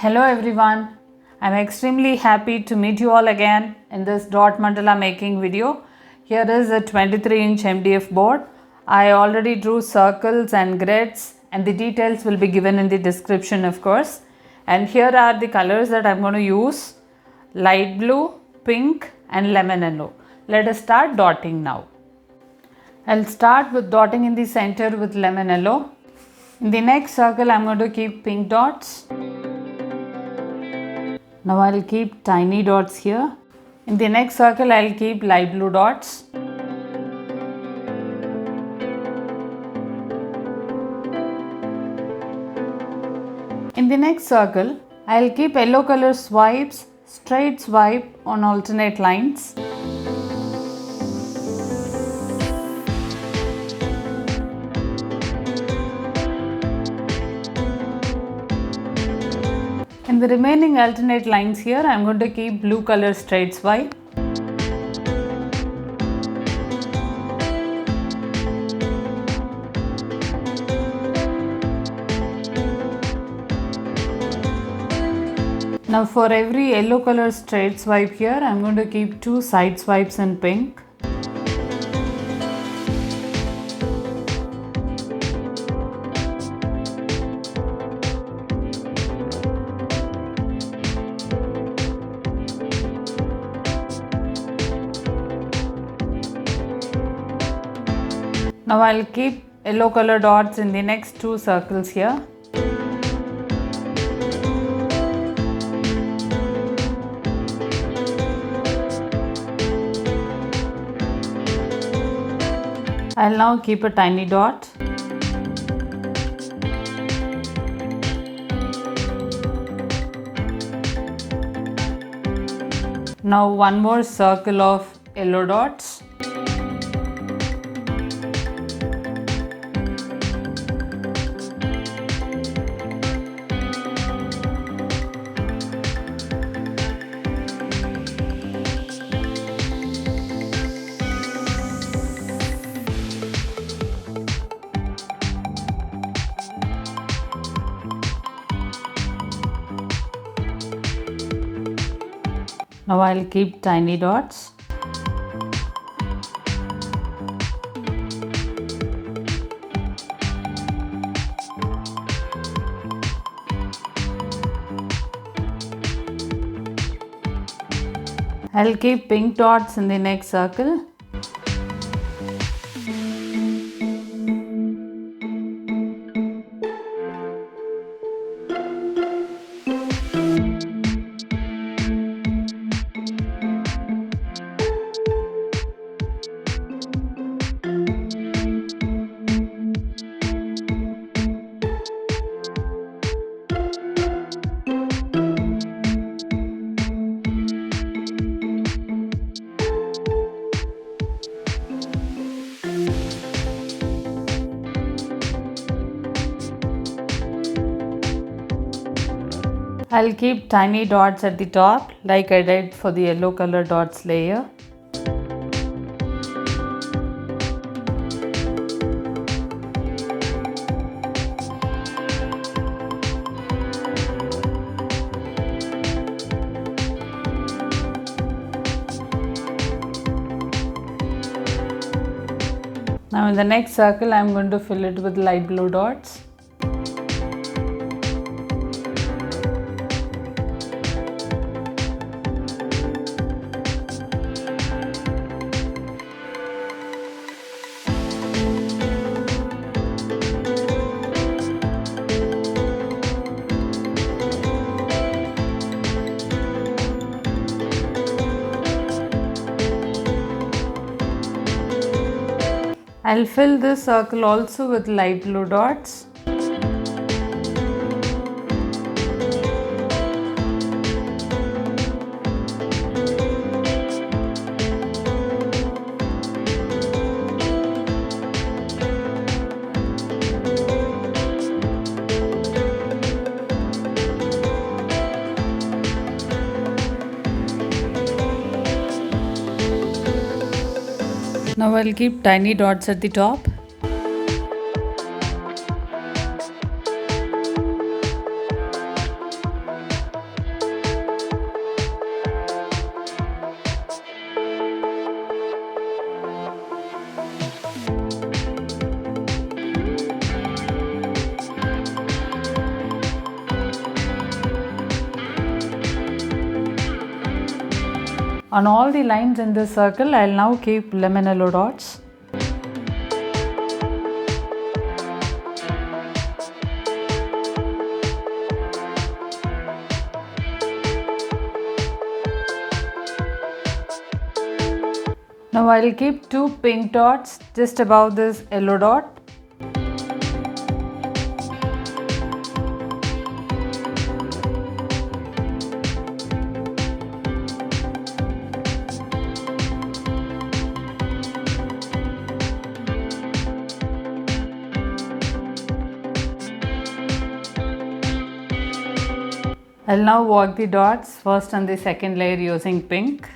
Hello everyone, I'm extremely happy to meet you all again in this dot mandala making video. Here is a 23-inch MDF board. I already drew circles and grids and the details will be given in the description of course. And here are the colors that I'm going to use: light blue, pink and lemon yellow. Let us start dotting now. I'll start with dotting in the center with lemon yellow. In the next circle I'm going to keep pink dots. Now I'll keep tiny dots here. In the next circle I'll keep light blue dots. In the next circle I'll keep yellow color swipes, straight swipe on alternate lines. In the remaining alternate lines here, I am going to keep blue color straight swipe. Now for every yellow color straight swipe here, I am going to keep 2 side swipes in pink. Now I'll keep yellow color dots in the next 2 circles here. I'll now keep a tiny dot. Now one more circle of yellow dots. Now I'll keep tiny dots. I'll keep pink dots in the next circle. I'll keep tiny dots at the top like I did for the yellow color dots layer. Now in the next circle I am going to fill it with light blue dots. I'll fill this circle also with light blue dots. Now I'll keep tiny dots at the top. On all the lines in this circle, I'll now keep lemon yellow dots. Now I'll keep 2 pink dots just above this yellow dot. I'll now work the dots first on the second layer using pink.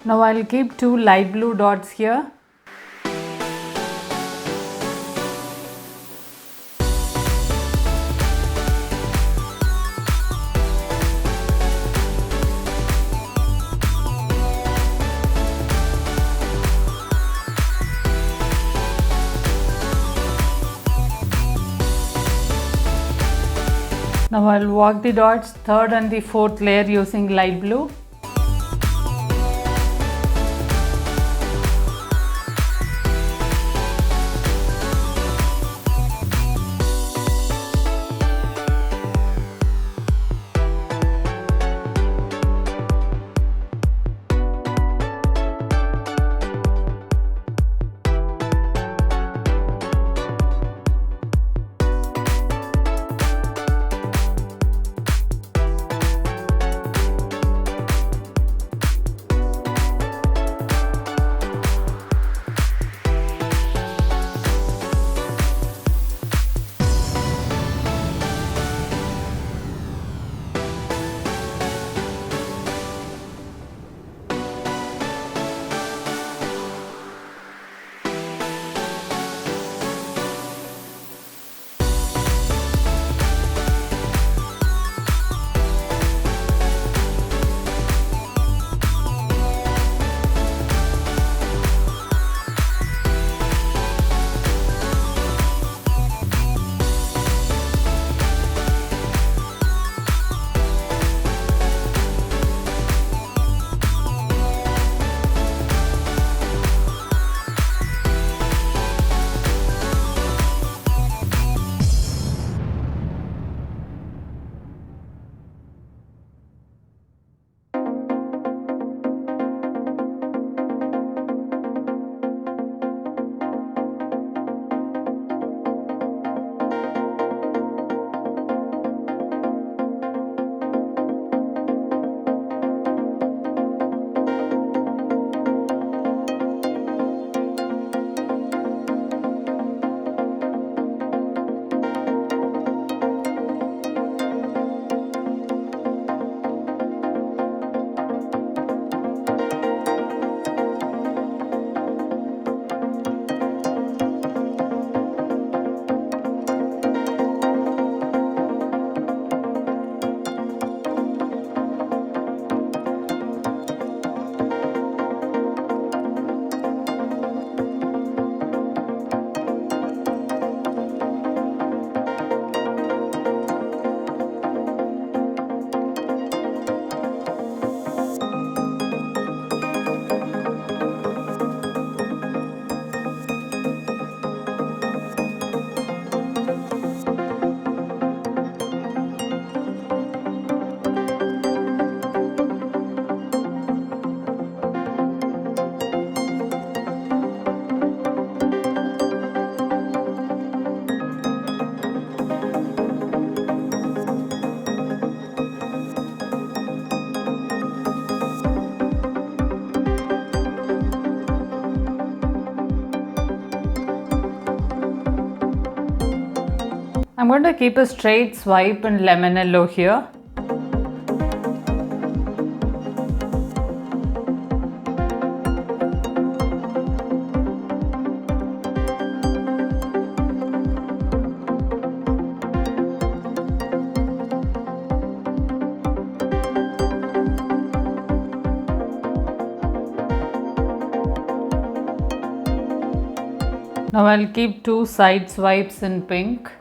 Now I'll keep 2 light blue dots here. Now I'll work the dots third and the fourth layer using light blue. I'm going to keep a straight swipe in lemon yellow here. Now I'll keep 2 side swipes in pink.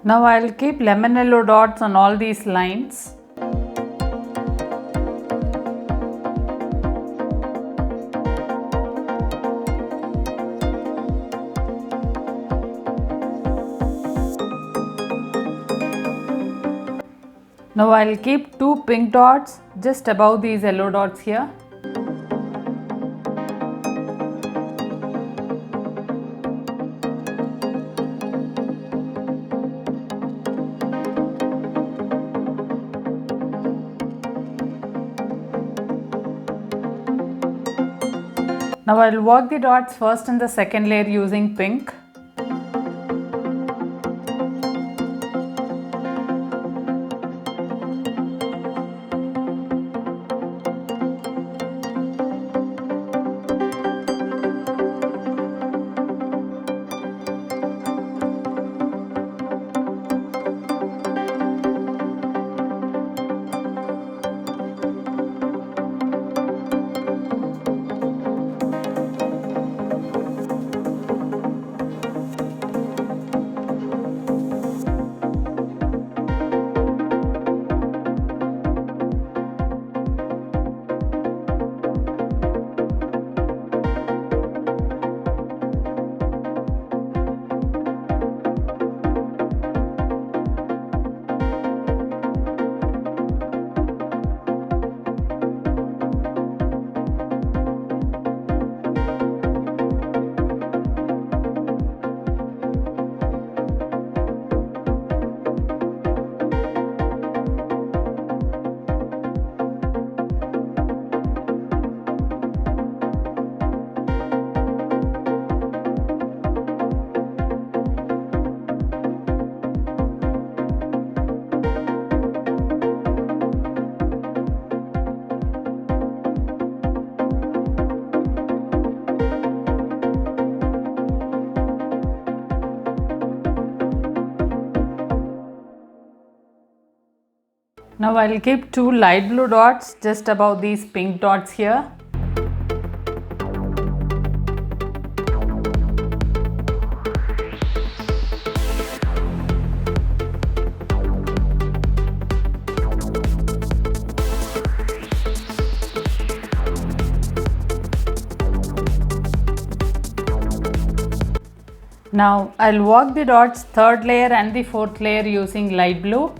Now I'll keep lemon yellow dots on all these lines. Now I'll keep 2 pink dots just above these yellow dots here. Now I'll work the dots first in the second layer using pink. Now I'll keep 2 light blue dots just above these pink dots here. Now I'll work the dots third layer and the fourth layer using light blue.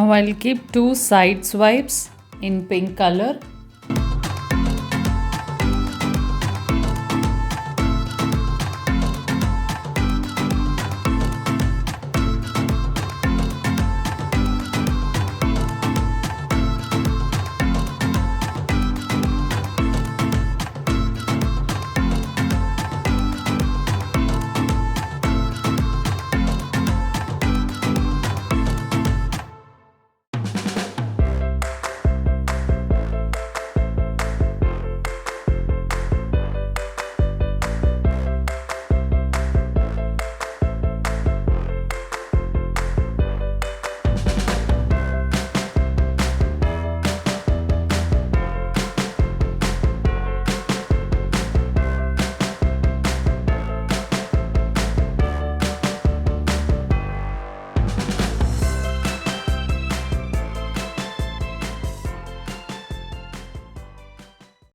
Now I'll keep two side swipes in pink color